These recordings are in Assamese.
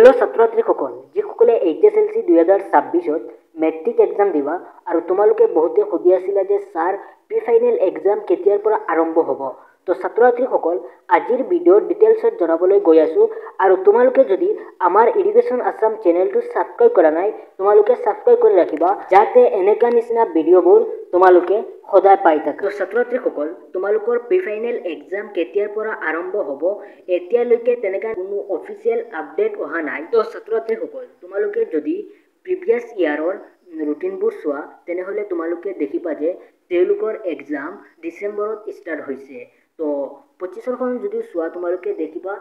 हेलो ছাত্ৰছাত্ৰীসকল যিসকলে এইচএসএলসি 2026ত মেট্ৰিক এক্সাম দিবা আৰু তোমালোকে বহুতে সুধি আছিলা যে স্যাৰ প্ৰি ফাইনেল এক্সাম কেতিয়াৰ পৰা আৰম্ভ হ'ব তো ছাত্ৰছাত্ৰীসকল আজিৰ ভিডিঅ'ৰ ডিটেইলছত জনাবলৈ গৈ আছো আৰু তোমালোকে যদি আমাৰ এডুকেশ্যন আসাম চেনেলটো সাবস্ক্ৰাইব কৰা নাই তোমালোকে সাবস্ক্ৰাইব কৰি ৰাখিবা যাতে এনেকা নিচিনা ভিডিঅ'বোৰ তোমালোকে সদায় পাই থাকা তো ছাত্ৰছাত্ৰীসকল তোমালোকৰ প্ৰি ফাইনেল এক্সাম কেতিয়াৰ পৰা আৰম্ভ হ'ব এতিয়ালৈকে তেনেকা কোনো অফিচিয়েল আপডেট অহা নাই তো ছাত্ৰছাত্ৰীসকল তোমালোকে যদি প্ৰিভিয়াস ইয়াৰৰ ৰুটিনবোৰ চোৱা তেনেহলে তোমালোকে দেখিবা যে তেওঁলোকৰ এক্সাম ডিসেম্বৰত স্টাৰ্ট হৈছে তো 25খন যদি চোৱা তোমালোকে দেখিবা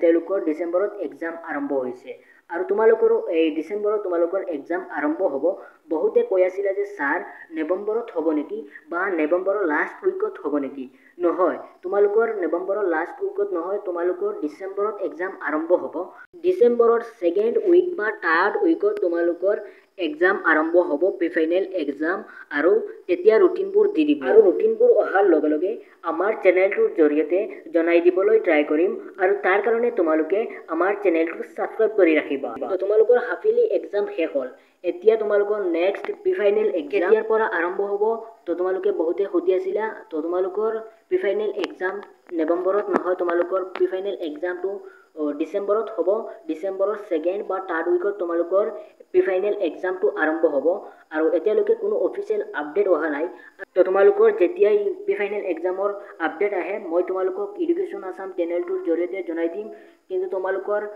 তেওঁলোকৰ ডিসেম্বৰত এক্সাম আৰম্ভ হৈছে আৰু তোমালোকৰ এই ডিসেম্বৰত তোমালোকৰ এক্সাম আৰম্ভ হ'ব বহুতে কৈ আছিল যে স্যাৰ নৱেম্বৰত হ'ব নেকি বা নৱেম্বৰৰ লাষ্ট উইকত হ'ব নেকি নহয় তোমালোকৰ নৱেম্বৰৰ লাষ্ট উইকত নহয় তোমালোকৰ ডিসেম্বৰত এক্সাম আৰম্ভ হ'ব ডিসেম্বৰৰ সেকেন্ড উইক বা থাৰ্ড উইকত তোমালোকৰ এক্সাম আৰম্ভ হ'ব প্ৰি ফাইনেল এক্সাম আৰু তেতিয়া ৰুটিনবোৰ দি দিব আৰু ৰুটিনবোৰ অহাৰ লগে লগে আমাৰ চেনেলটোৰ জৰিয়তে জনাই দিবলৈ ট্ৰাই কৰিম আৰু তাৰ কাৰণে তোমালোকে আমাৰ চেনেলটো সাবস্ক্ৰাইব কৰি ৰাখিবা তো তোমালোকৰ হাফিলি এক্সাম শেষ হ'ল এতিয়া তোমালোকৰ নেক্সট প্ৰি ফাইনেল এক্সামৰ পৰা আৰম্ভ হ'ব তো তোমালোকে বহুতে সুধি আছিলা তো তোমালোকৰ প্ৰি ফাইনেল এক্সাম নৱেম্বৰত নহয় তোমালোকৰ প্ৰি ফাইনেল এক্সামটো ডিসেম্বৰত হ'ব ডিসেম্বৰৰ সেকেন্ড বা থাৰ্ড উইকত তোমালোকৰ প্ৰি ফাইনেল এক্সামটো আৰম্ভ হ'ব আৰু এতিয়ালৈকে কোনো অফিচিয়েল আপডেট অহা নাই তো তোমালোকৰ যেতিয়াই প্ৰি ফাইনেল এক্সামৰ আপডেট আহে মই তোমালোকক এডুকেশ্যন আসাম চেনেলটোৰ জৰিয়তে জনাই দিম কিন্তু তোমালোকৰ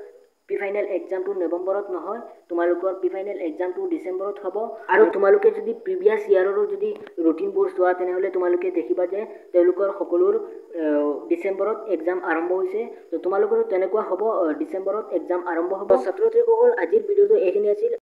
প্ৰি ফাইনেল এক্সামটো নৱেম্বৰত নহয় তোমালোকৰ প্ৰি ফাইনেল এক্সামটো ডিসেম্বৰত হ'ব আৰু তোমালোকে যদি প্ৰিভিয়াস ইয়াৰৰ যদি ৰুটিনবোৰ চোৱা তেনেহলে তোমালোকে দেখিবা যে তেওঁলোকৰ সকলোৰ ডিসেম্বৰত এক্সাম আৰম্ভ হৈছে তো তোমালোকৰ তেনেকুৱা হ'ব ডিসেম্বৰত এক্সাম আৰম্ভ হ'ব ছাত্ৰছাত্ৰীসকল আজিৰ ভিডিঅ'টো এইখিনি আছিল